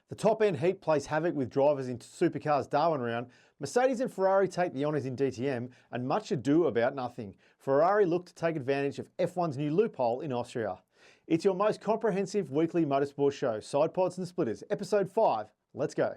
The top-end heat plays havoc with drivers in Supercars Darwin round, Mercedes and Ferrari take the honours in DTM, and much ado about nothing. Ferrari look to take advantage of F1's new loophole in Austria. It's your most comprehensive weekly motorsport show, Sidepods and Splitters, episode 5. Let's go.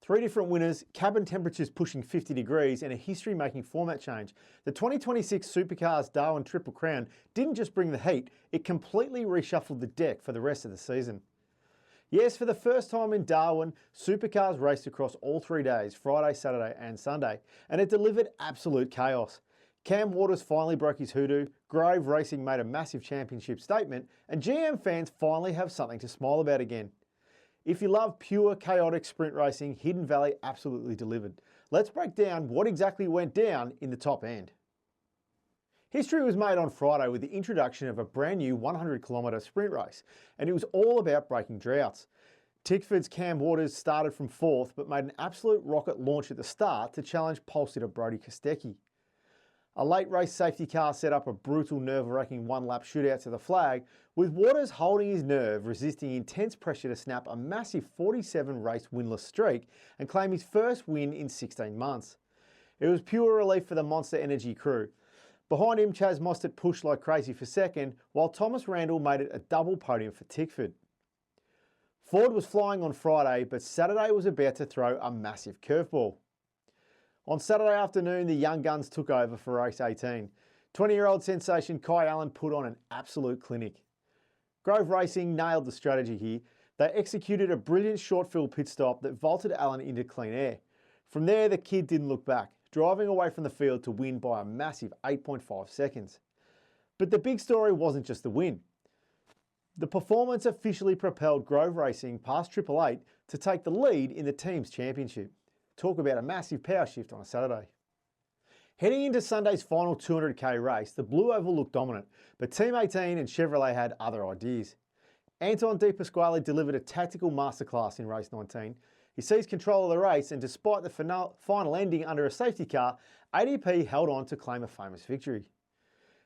3 different winners, cabin temperatures pushing 50 degrees and a history-making format change. The 2026 Supercars Darwin Triple Crown didn't just bring the heat, it completely reshuffled the deck for the rest of the season. Yes, for the first time in Darwin, Supercars raced across all 3 days, Friday, Saturday and Sunday, and it delivered absolute chaos. Cam Waters finally broke his hoodoo, Grove Racing made a massive championship statement, and GM fans finally have something to smile about again. If you love pure, chaotic sprint racing, Hidden Valley absolutely delivered. Let's break down what exactly went down in the top end. History was made on Friday with the introduction of a brand new 100km sprint race, and it was all about breaking droughts. Tickford's Cam Waters started from 4th, but made an absolute rocket launch at the start to challenge pole sitter Brodie Kostecki. A late race safety car set up a brutal, nerve-wracking one-lap shootout to the flag, with Waters holding his nerve, resisting intense pressure to snap a massive 47-race winless streak and claim his first win in 16 months. It was pure relief for the Monster Energy crew. Behind him, Chaz Mostert pushed like crazy for second, while Thomas Randall made it a double podium for Tickford. Ford was flying on Friday, but Saturday was about to throw a massive curveball. On Saturday afternoon, the young guns took over for race 18. 20-year-old sensation Kai Allen put on an absolute clinic. Grove Racing nailed the strategy here. They executed a brilliant short field pit stop that vaulted Allen into clean air. From there, the kid didn't look back, driving away from the field to win by a massive 8.5 seconds. But the big story wasn't just the win. The performance officially propelled Grove Racing past Triple Eight to take the lead in the team's championship. Talk about a massive power shift on a Saturday. Heading into Sunday's final 200k race, the Blue Oval looked dominant, but Team 18 and Chevrolet had other ideas. Anton Pasquale delivered a tactical masterclass in race 19. He seized control of the race, and despite the final ending under a safety car, ADP held on to claim a famous victory.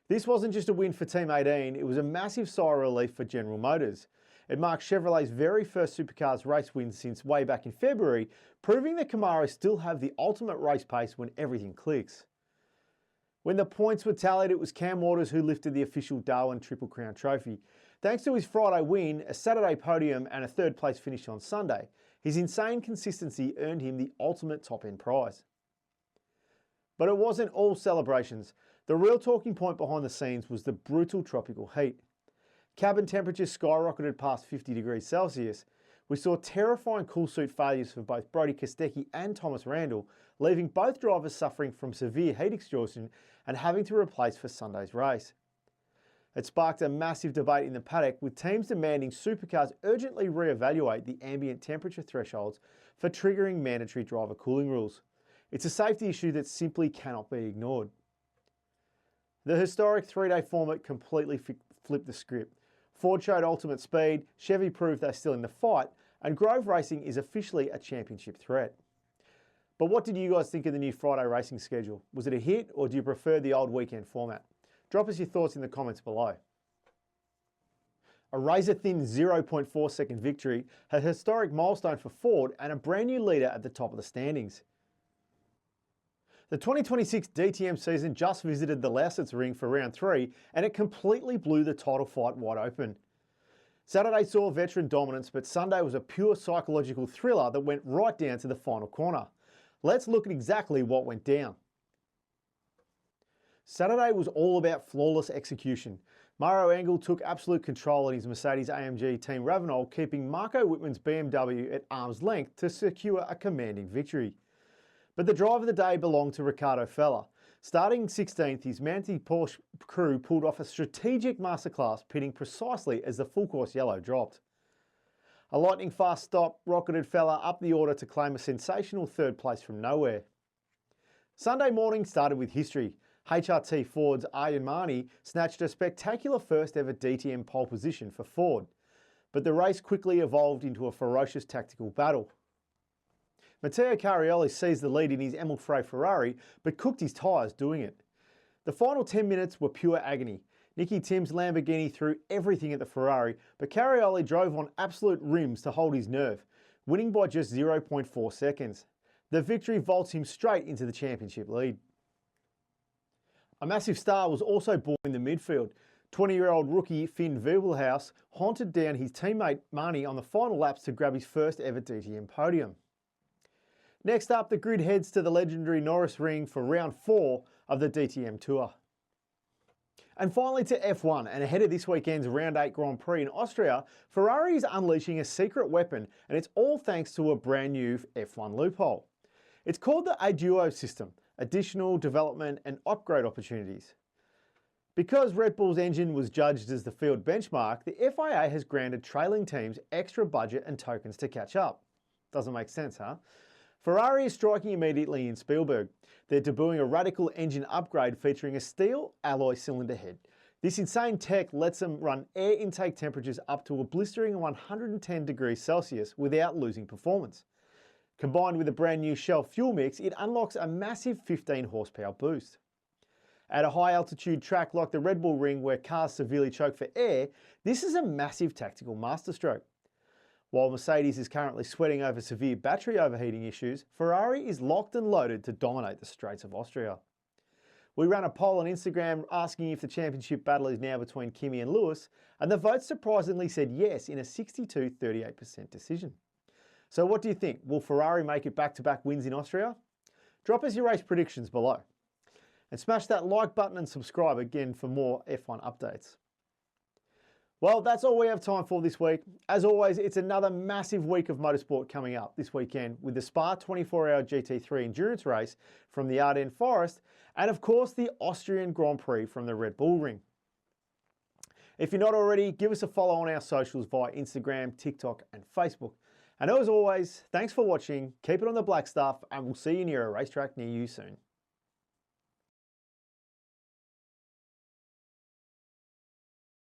This wasn't just a win for Team 18, it was a massive sigh of relief for General Motors. It marked Chevrolet's very first Supercars race win since way back in February, proving that Maro still have the ultimate race pace when everything clicks. When the points were tallied, it was Cam Waters who lifted the official Darwin Triple Crown trophy. Thanks to his Friday win, a Saturday podium and a 3rd place finish on Sunday, his insane consistency earned him the ultimate top-end prize. But it wasn't all celebrations. The real talking point behind the scenes was the brutal tropical heat. Cabin temperatures skyrocketed past 50 degrees Celsius. We saw terrifying cool suit failures for both Brodie Kostecki and Thomas Randall, leaving both drivers suffering from severe heat exhaustion and having to replace for Sunday's race. It sparked a massive debate in the paddock, with teams demanding Supercars urgently re-evaluate the ambient temperature thresholds for triggering mandatory driver cooling rules. It's a safety issue that simply cannot be ignored. The historic 3-day format completely flipped the script. Ford showed ultimate speed, Chevy proved they're still in the fight, and Grove Racing is officially a championship threat. But what did you guys think of the new Friday racing schedule? Was it a hit, or do you prefer the old weekend format? Drop us your thoughts in the comments below. A razor-thin 0.4 second victory, a historic milestone for Ford, and a brand new leader at the top of the standings. The 2026 DTM season just visited the Lausitzring for round 3, and it completely blew the title fight wide open. Saturday saw veteran dominance, but Sunday was a pure psychological thriller that went right down to the final corner. Let's look at exactly what went down. Saturday was all about flawless execution. Maro Engel took absolute control in his Mercedes-AMG Team Ravenol, keeping Marco Wittmann's BMW at arm's length to secure a commanding victory. But the drive of the day belonged to Riccardo Feller. Starting 16th, his Manti Porsche crew pulled off a strategic masterclass, pitting precisely as the full course yellow dropped. A lightning fast stop rocketed Feller up the order to claim a sensational 3rd place from nowhere. Sunday morning started with history. HRT Ford's Arjun Maini snatched a spectacular first ever DTM pole position for Ford. but the race quickly evolved into a ferocious tactical battle. Matteo Cairoli seized the lead in his Emil-Frey Ferrari, but cooked his tyres doing it. The final 10 minutes were pure agony. Nicky Tim's Lamborghini threw everything at the Ferrari, but Cairoli drove on absolute rims to hold his nerve, winning by just 0.4 seconds. The victory vaults him straight into the championship lead. A massive star was also born in the midfield. 20-year-old rookie Finn Wiebelhaus haunted down his teammate Maini on the final laps to grab his first ever DTM podium. Next up, the grid heads to the legendary Lausitzring for round 4 of the DTM Tour. And finally to F1, and ahead of this weekend's Round 8 Grand Prix in Austria, Ferrari is unleashing a secret weapon, and it's all thanks to a brand new F1 loophole. It's called the ADUO system, Additional Development and Upgrade Opportunities. Because Red Bull's engine was judged as the field benchmark, the FIA has granted trailing teams extra budget and tokens to catch up. Doesn't make sense, huh? Ferrari is striking immediately in Spielberg. They're debuting a radical engine upgrade featuring a steel alloy cylinder head. This insane tech lets them run air intake temperatures up to a blistering 110 degrees Celsius without losing performance. Combined with a brand new Shell fuel mix, it unlocks a massive 15 horsepower boost. At a high altitude track like the Red Bull Ring where cars severely choke for air, this is a massive tactical masterstroke. While Mercedes is currently sweating over severe battery overheating issues, Ferrari is locked and loaded to dominate the Straits of Austria. We ran a poll on Instagram asking if the championship battle is now between Kimi and Lewis, and the votes surprisingly said yes in a 62-38% decision. So what do you think? Will Ferrari make it back-to-back wins in Austria? Drop us your race predictions below. And smash that like button and subscribe again for more F1 updates. Well, that's all we have time for this week. As always, it's another massive week of motorsport coming up this weekend with the Spa 24-hour GT3 endurance race from the Ardennes Forest and, of course, the Austrian Grand Prix from the Red Bull Ring. If you're not already, give us a follow on our socials via Instagram, TikTok and Facebook. And as always, thanks for watching, keep it on the black stuff, and we'll see you near a racetrack near you soon.